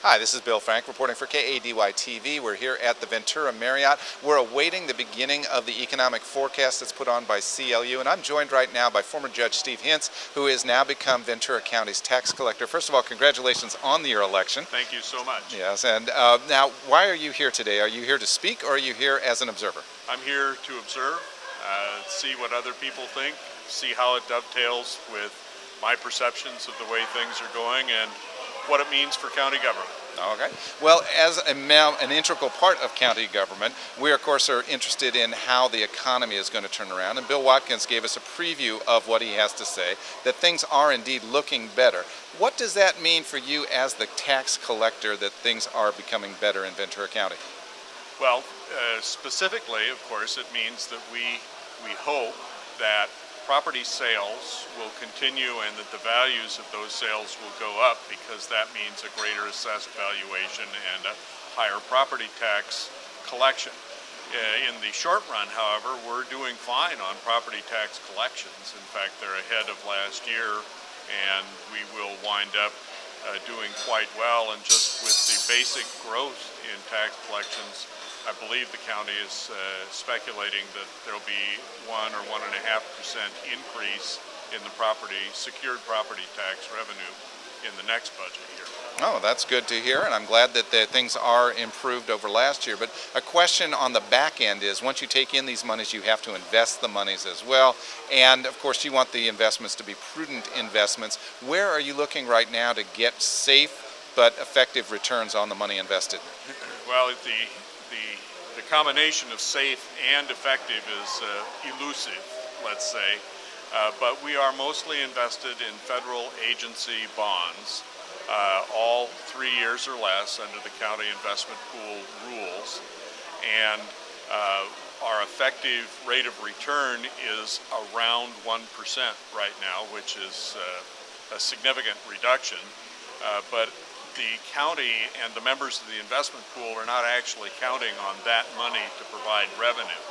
Hi, this is Bill Frank reporting for KADY-TV. We're here at the Ventura Marriott. We're awaiting the beginning of the economic forecast that's put on by CLU, and I'm joined right now by former Judge Steve Hintz, who has now become Ventura County's tax collector. First of all, congratulations on your election. Thank you so much. Yes, and now, why are you here today? Are you here to speak, or are you here as an observer? I'm here to observe, see what other people think, see how it dovetails with my perceptions of the way things are going and what it means for county government. Okay. Well, as an integral part of county government, we of course are interested in how the economy is going to turn around, and Bill Watkins gave us a preview of what he has to say, that things are indeed looking better. What does that mean for you as the tax collector, that things are becoming better in Ventura County? Well, specifically, of course, it means that we hope that property sales will continue and that the values of those sales will go up, because that means a greater assessed valuation and a higher property tax collection. In the short run, however, we're doing fine on property tax collections. In fact, they're ahead of last year, and we will wind up doing quite well. And just with the basic growth in tax collections, I believe the county is speculating that there'll be 1 or 1.5% increase in the secured property tax revenue in the next budget year. Oh, that's good to hear, and I'm glad that things are improved over last year. But a question on the back end is, once you take in these monies, you have to invest the monies as well. And of course, you want the investments to be prudent investments. Where are you looking right now to get safe but effective returns on the money invested? Well, the combination of safe and effective is elusive, let's say, but we are mostly invested in federal agency bonds, all 3 years or less under the county investment pool rules, and our effective rate of return is around 1% right now, which is a significant reduction, but the county and the members of the investment pool are not actually counting on that money to provide revenue.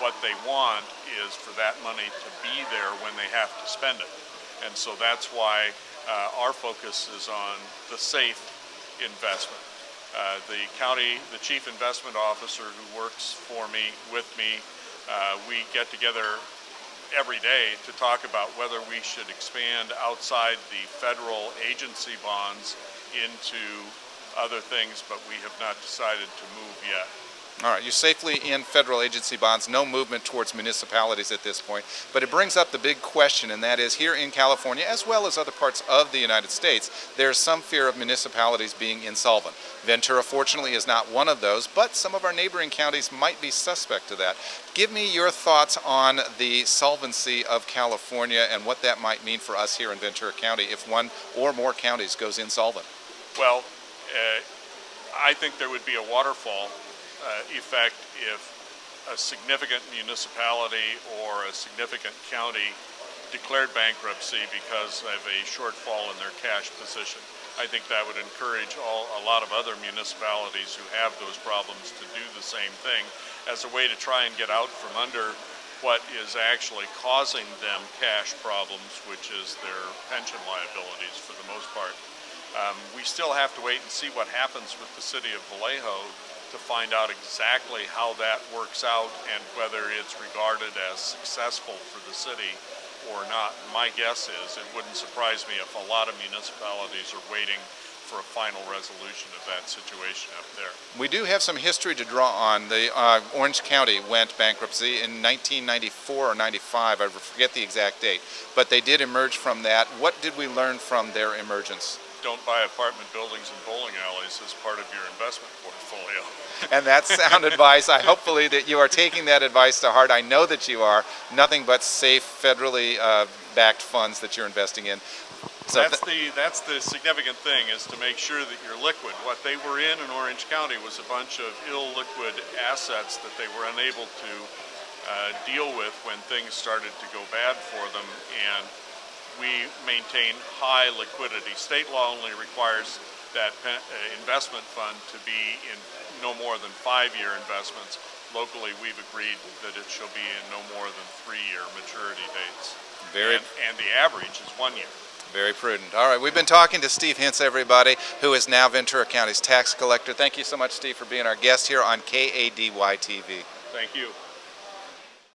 What they want is for that money to be there when they have to spend it. And so that's why our focus is on the safe investment. The chief investment officer who works for me, with me, we get together every day to talk about whether we should expand outside the federal agency bonds into other things, but we have not decided to move yet. All right, you're safely in federal agency bonds, no movement towards municipalities at this point. But it brings up the big question, and that is, here in California, as well as other parts of the United States, there's some fear of municipalities being insolvent. Ventura, fortunately, is not one of those, but some of our neighboring counties might be suspect to that. Give me your thoughts on the solvency of California and what that might mean for us here in Ventura County if one or more counties goes insolvent. Well, I think there would be a waterfall effect if a significant municipality or a significant county declared bankruptcy because of a shortfall in their cash position. I think that would encourage a lot of other municipalities who have those problems to do the same thing as a way to try and get out from under what is actually causing them cash problems, which is their pension liabilities for the most part. We still have to wait and see what happens with the city of Vallejo to find out exactly how that works out and whether it's regarded as successful for the city or not. My guess is it wouldn't surprise me if a lot of municipalities are waiting for a final resolution of that situation up there. We do have some history to draw on. The Orange County went bankruptcy in 1994 or 95, I forget the exact date, but they did emerge from that. What did we learn from their emergence? Don't buy apartment buildings and bowling alleys as part of your investment portfolio. And that's sound advice. Hopefully that you are taking that advice to heart. I know that you are. Nothing but safe, federally backed funds that you're investing in. So that's the significant thing, is to make sure that you're liquid. What they were in Orange County was a bunch of illiquid assets that they were unable to deal with when things started to go bad for them, and we maintain high liquidity. State law only requires that investment fund to be in no more than 5-year investments. Locally, we've agreed that it shall be in no more than 3-year maturity dates. And the average is 1 year. Very prudent. All right, we've been talking to Steve Hintz, everybody, who is now Ventura County's tax collector. Thank you so much, Steve, for being our guest here on KADY TV. Thank you.